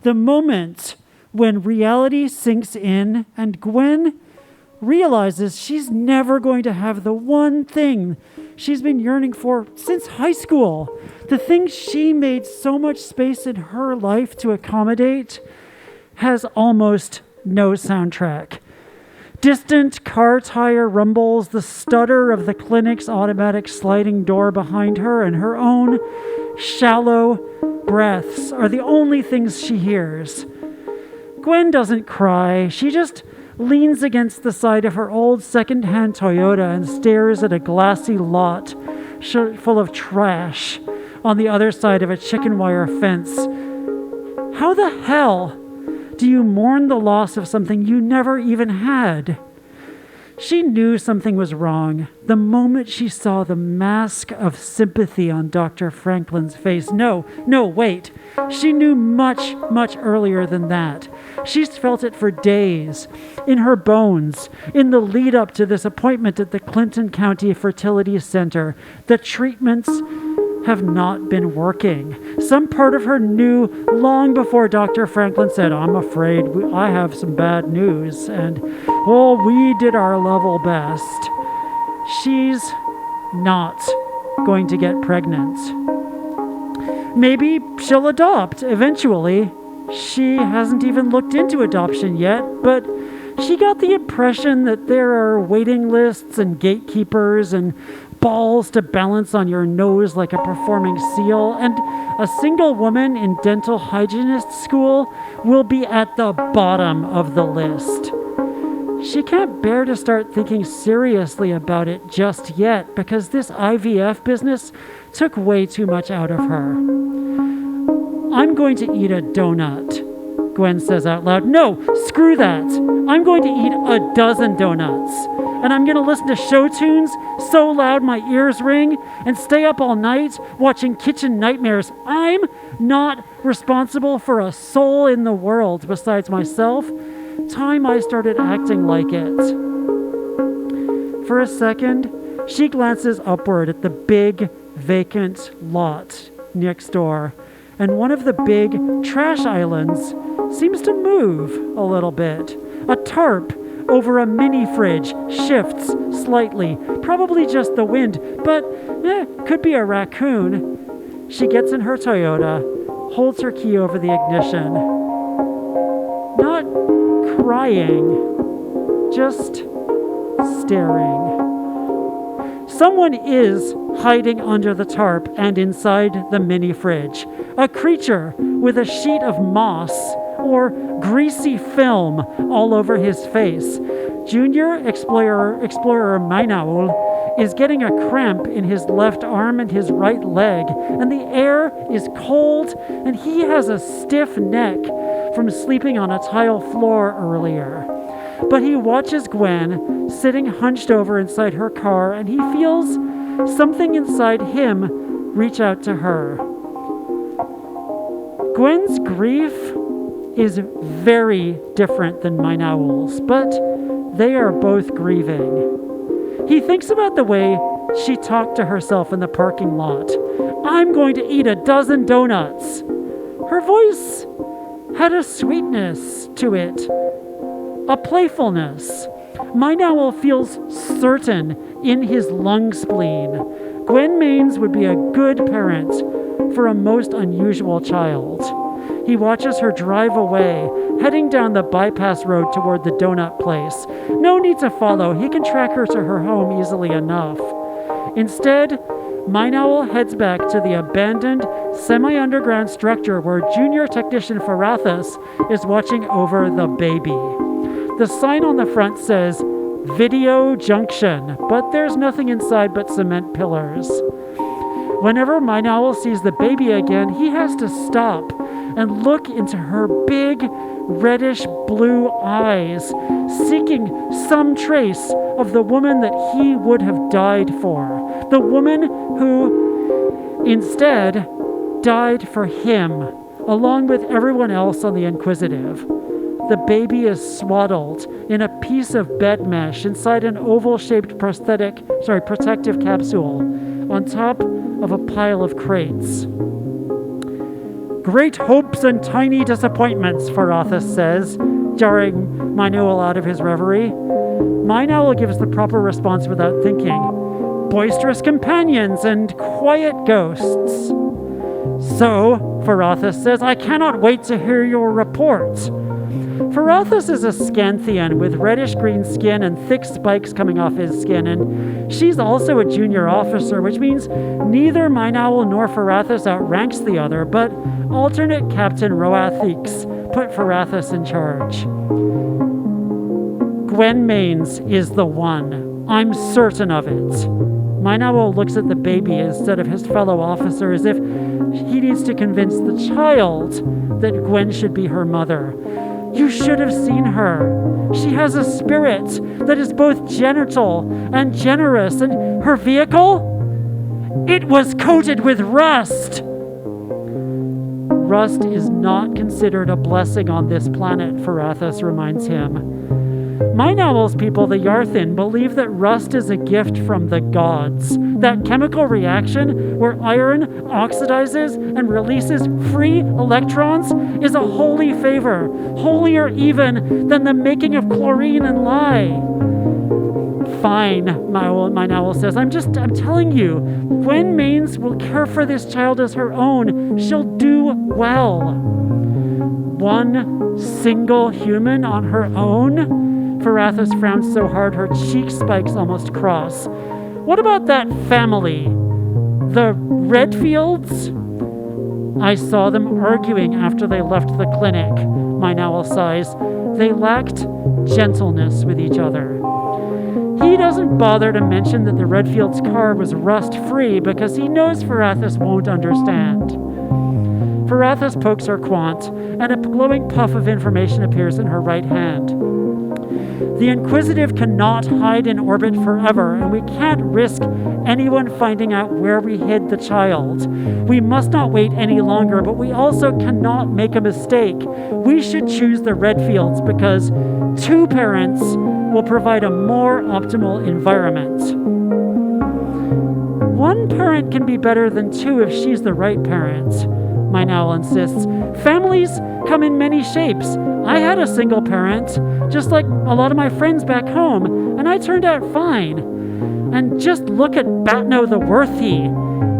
Speaker 7: The moment when reality sinks in and Gwen realizes she's never going to have the one thing she's been yearning for since high school. The thing she made so much space in her life to accommodate has almost no soundtrack. Distant car tire rumbles, the stutter of the clinic's automatic sliding door behind her, and her own shallow breaths are the only things she hears. Gwen doesn't cry. She just leans against the side of her old second-hand Toyota and stares at a glassy lot full of trash on the other side of a chicken wire fence. How the hell do you mourn the loss of something you never even had? She knew something was wrong the moment she saw the mask of sympathy on Dr. Franklin's face. No, wait. She knew much, much earlier than that. She's felt it for days, in her bones, in the lead up to this appointment at the Clinton County Fertility Center. The treatments have not been working. Some part of her knew long before Dr. Franklin said, I'm afraid I have some bad news, and, we did our level best. She's not going to get pregnant. Maybe she'll adopt eventually. She hasn't even looked into adoption yet, but she got the impression that there are waiting lists and gatekeepers and balls to balance on your nose like a performing seal, and a single woman in dental hygienist school will be at the bottom of the list. She can't bear to start thinking seriously about it just yet because this IVF business took way too much out of her. I'm going to eat a donut, Gwen says out loud. No, screw that. I'm going to eat a dozen donuts. And I'm going to listen to show tunes so loud my ears ring and stay up all night watching Kitchen Nightmares. I'm not responsible for a soul in the world besides myself. Time I started acting like it. For a second, she glances upward at the big, vacant lot next door and one of the big trash islands seems to move a little bit. A tarp over a mini fridge shifts slightly, probably just the wind, but could be a raccoon. She gets in her Toyota, holds her key over the ignition. Not crying, just staring. Someone is hiding under the tarp and inside the mini fridge. A creature with a sheet of moss or greasy film all over his face. Junior Explorer Mainaul is getting a cramp in his left arm and his right leg, and the air is cold, and he has a stiff neck from sleeping on a tile floor earlier. But he watches Gwen sitting hunched over inside her car, and he feels something inside him reach out to her. Gwen's grief is very different than Mainaul's, but they are both grieving. He thinks about the way she talked to herself in the parking lot. I'm going to eat 12 donuts. Her voice had a sweetness to it, a playfulness. Mainaul feels certain in his lung spleen. Gwen Maines would be a good parent for a most unusual child. He watches her drive away, heading down the bypass road toward the donut place. No need to follow. He can track her to her home easily enough. Instead, Mainaul heads back to the abandoned semi-underground structure where junior technician Farathas is watching over the baby. The sign on the front says, Video Junction, but there's nothing inside but cement pillars. Whenever Mainaul sees the baby again, he has to stop and look into her big, reddish blue eyes, seeking some trace of the woman that he would have died for. The woman who instead died for him, along with everyone else on the Inquisitive. The baby is swaddled in a piece of bed mesh inside an oval-shaped protective capsule on top of a pile of crates. Great hopes and tiny disappointments, Farathas says, jarring Mainaul out of his reverie. Mainaul gives the proper response without thinking. Boisterous companions and quiet ghosts. So, Farathas says, I cannot wait to hear your report. Farathas is a Scanthian with reddish-green skin and thick spikes coming off his skin, and she's also a junior officer, which means neither Mainaul nor Farathas outranks the other, but alternate Captain Roathix put Farathas in charge. Gwen Maines is the one. I'm certain of it. Mainaul looks at the baby instead of his fellow officer as if he needs to convince the child that Gwen should be her mother. You should have seen her. She has a spirit that is both genital and generous, and her vehicle? It was coated with rust. Rust is not considered a blessing on this planet, Farathas reminds him. Mainaul's people, the Yarthin, believe that rust is a gift from the gods. That chemical reaction where iron oxidizes and releases free electrons is a holy favor, holier even than the making of chlorine and lye. Fine, Mainaul says. I'm telling you, Gwen Maines will care for this child as her own. She'll do well. One single human on her own? Farathas frowns so hard her cheek spikes almost cross. What about that family? The Redfields? I saw them arguing after they left the clinic, Mainaul sighs. They lacked gentleness with each other. He doesn't bother to mention that the Redfields' car was rust-free because he knows Farathas won't understand. Farathas pokes her quant, and a glowing puff of information appears in her right hand. The Inquisitive cannot hide in orbit forever, and we can't risk anyone finding out where we hid the child. We must not wait any longer, but we also cannot make a mistake. We should choose the Redfields because 2 parents will provide a more optimal environment. 1 parent can be better than 2 if she's the right parent. my owl insists. Families come in many shapes. I had a single parent, just like a lot of my friends back home, and I turned out fine. And just look at Batno the Worthy.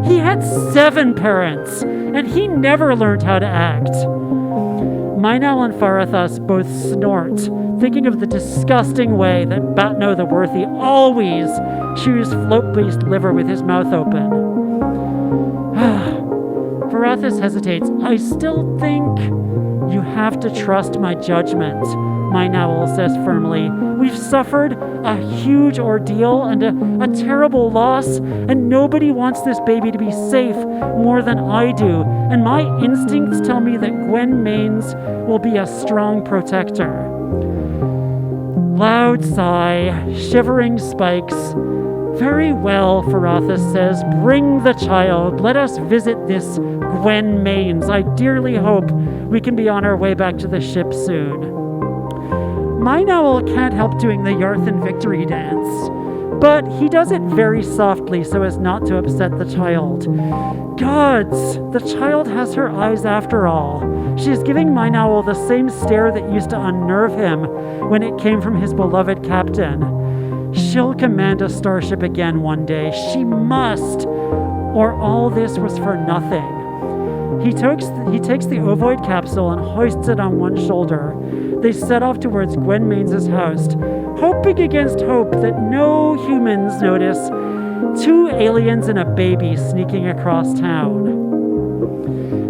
Speaker 7: He had 7 parents, and he never learned how to act. Mainal and Farathas both snort, thinking of the disgusting way that Batno the Worthy always chews float-based liver with his mouth open. Farathas hesitates. I still think you have to trust my judgment, Mainal says firmly. We've suffered a huge ordeal and a terrible loss, and nobody wants this baby to be safe more than I do. And my instincts tell me that Gwen Maines will be a strong protector. Loud sigh, shivering spikes. Very well, Farathas says. Bring the child. Let us visit this Gwen Maines. I dearly hope we can be on our way back to the ship soon. Mine Owl can't help doing the Yarthan victory dance, but he does it very softly so as not to upset the child. Gods, the child has her eyes after all. She is giving Mine Owl the same stare that used to unnerve him when it came from his beloved captain. She'll command a starship again one day. She must, or all this was for nothing. He takes the ovoid capsule and hoists it on one shoulder. They set off towards Gwen Maines' house, hoping against hope that no humans notice 2 aliens and a baby sneaking across town.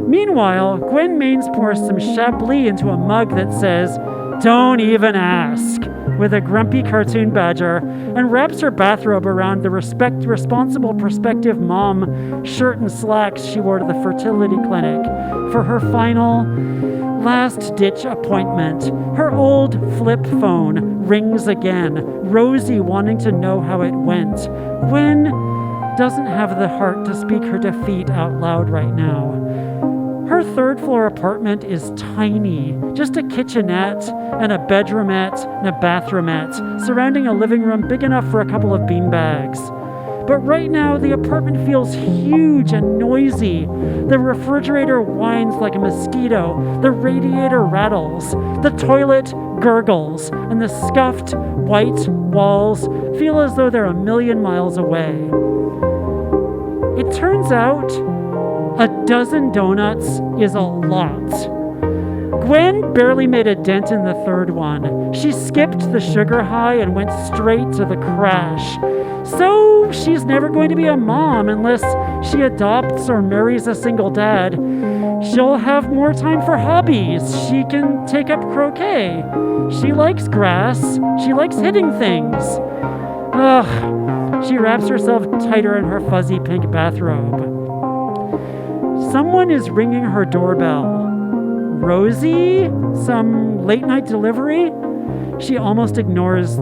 Speaker 7: Meanwhile, Gwen Maines pours some Chablis into a mug that says, "Don't even ask," with a grumpy cartoon badger, and wraps her bathrobe around the responsible prospective mom shirt and slacks she wore to the fertility clinic for her final last-ditch appointment. Her old flip phone rings again, Rosie wanting to know how it went. Gwen doesn't have the heart to speak her defeat out loud right now. Her 3rd-floor apartment is tiny, just a kitchenette and a bedroomette and a bathroomette, surrounding a living room big enough for a couple of beanbags. But right now, the apartment feels huge and noisy. The refrigerator whines like a mosquito, the radiator rattles, the toilet gurgles, and the scuffed white walls feel as though they're a million miles away. It turns out, a dozen donuts is a lot. Gwen barely made a dent in the 3rd one. She skipped the sugar high and went straight to the crash. So she's never going to be a mom unless she adopts or marries a single dad. She'll have more time for hobbies. She can take up croquet. She likes grass. She likes hitting things. Ugh. She wraps herself tighter in her fuzzy pink bathrobe. Someone is ringing her doorbell. Rosie? Some late-night delivery? She almost ignores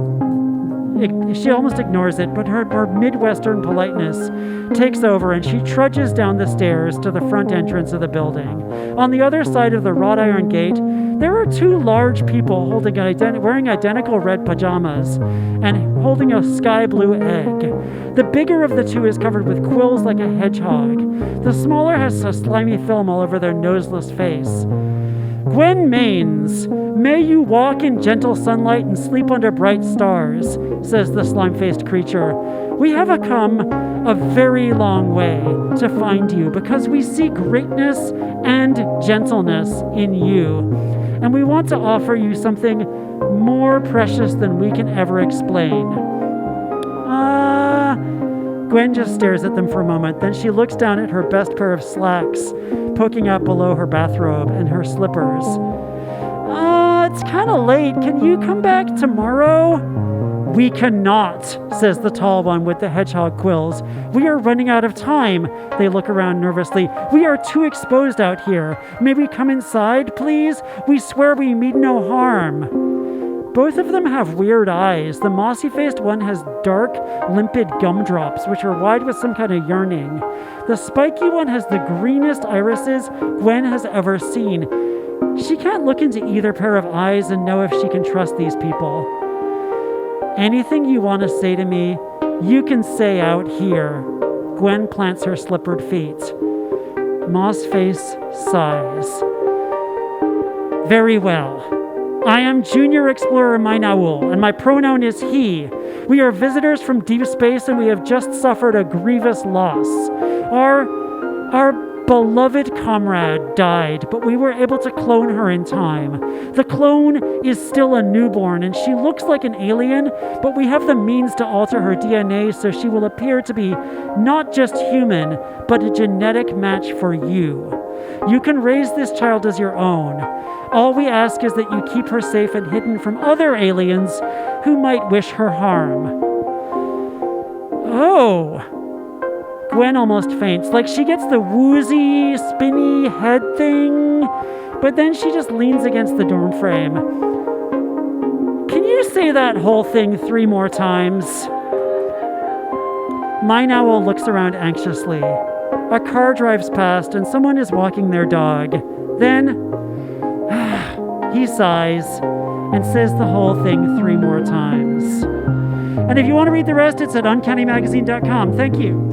Speaker 7: it, but her Midwestern politeness takes over and she trudges down the stairs to the front entrance of the building. On the other side of the wrought iron gate, there are 2 large people wearing identical red pajamas and holding a sky blue egg. The bigger of the 2 is covered with quills like a hedgehog. The smaller has a slimy film all over their noseless face. Gwen Maines, may you walk in gentle sunlight and sleep under bright stars, says the slime-faced creature. We have come a very long way to find you because we see greatness and gentleness in you. And we want to offer you something more precious than we can ever explain. Gwen just stares at them for a moment. Then she looks down at her best pair of slacks, poking out below her bathrobe and her slippers. It's kind of late. Can you come back tomorrow? We cannot, says the tall one with the hedgehog quills. We are running out of time. They look around nervously. We are too exposed out here. May we come inside, please? We swear we mean no harm. Both of them have weird eyes. The mossy-faced one has dark, limpid gumdrops, which are wide with some kind of yearning. The spiky one has the greenest irises Gwen has ever seen. She can't look into either pair of eyes and know if she can trust these people. Anything you want to say to me, you can say out here. Gwen plants her slippered feet. Mossface sighs. Very well. I am Junior Explorer Minaul, and my pronoun is he. We are visitors from deep space, and we have just suffered a grievous loss. Our beloved comrade died, but we were able to clone her in time. The clone is still a newborn, and she looks like an alien, but we have the means to alter her DNA so she will appear to be not just human, but a genetic match for you. You can raise this child as your own. All we ask is that you keep her safe and hidden from other aliens who might wish her harm. Oh! Gwen almost faints, like she gets the woozy, spinny head thing, but then she just leans against the dorm frame. Can you say that whole thing 3 more times? Minaul looks around anxiously. A car drives past and someone is walking their dog. Then, he sighs and says the whole thing 3 more times. And if you want to read the rest, it's at uncannymagazine.com. Thank you.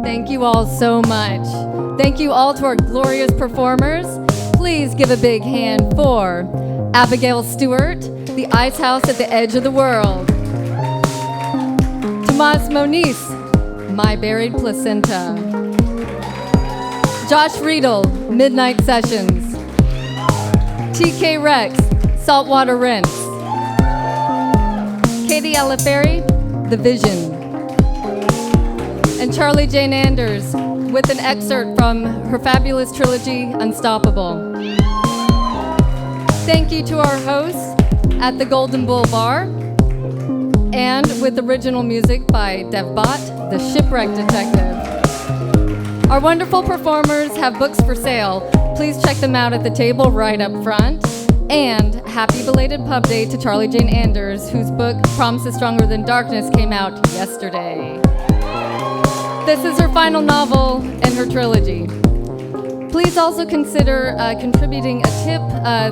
Speaker 8: Thank you all so much. Thank you all to our glorious performers. Please give a big hand for Abigail Stewart, the Icehouse at the Edge of the World. Tomas Moniz, My Buried Placenta. Josh Riedel, Midnight Sessions. TK Rex, Saltwater Rinse. Katie Aliféris, The Vision. And Charlie Jane Anders with an excerpt from her fabulous trilogy, Unstoppable. Thank you to our hosts at the Golden Bull Bar, and with original music by Bhat, the Shipwreck Detective. Our wonderful performers have books for sale. Please check them out at the table right up front. And happy belated pub day to Charlie Jane Anders, whose book, Promises Stronger Than Darkness, came out yesterday. This is her final novel in her trilogy. Please also consider contributing a tip.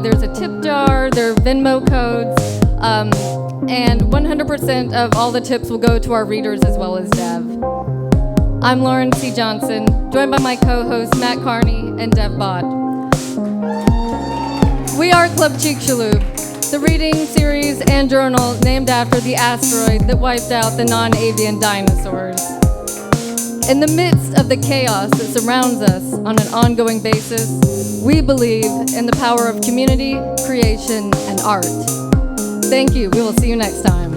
Speaker 8: There's a tip jar, there are Venmo codes, and 100% of all the tips will go to our readers as well as Dev. I'm Lauren C. Johnson, joined by my co-hosts Matt Carney and Dev Bhat. We are Club Chicxulub, the reading series and journal named after the asteroid that wiped out the non-avian dinosaurs. In the midst of the chaos that surrounds us on an ongoing basis, we believe in the power of community, creation, and art. Thank you. We will see you next time.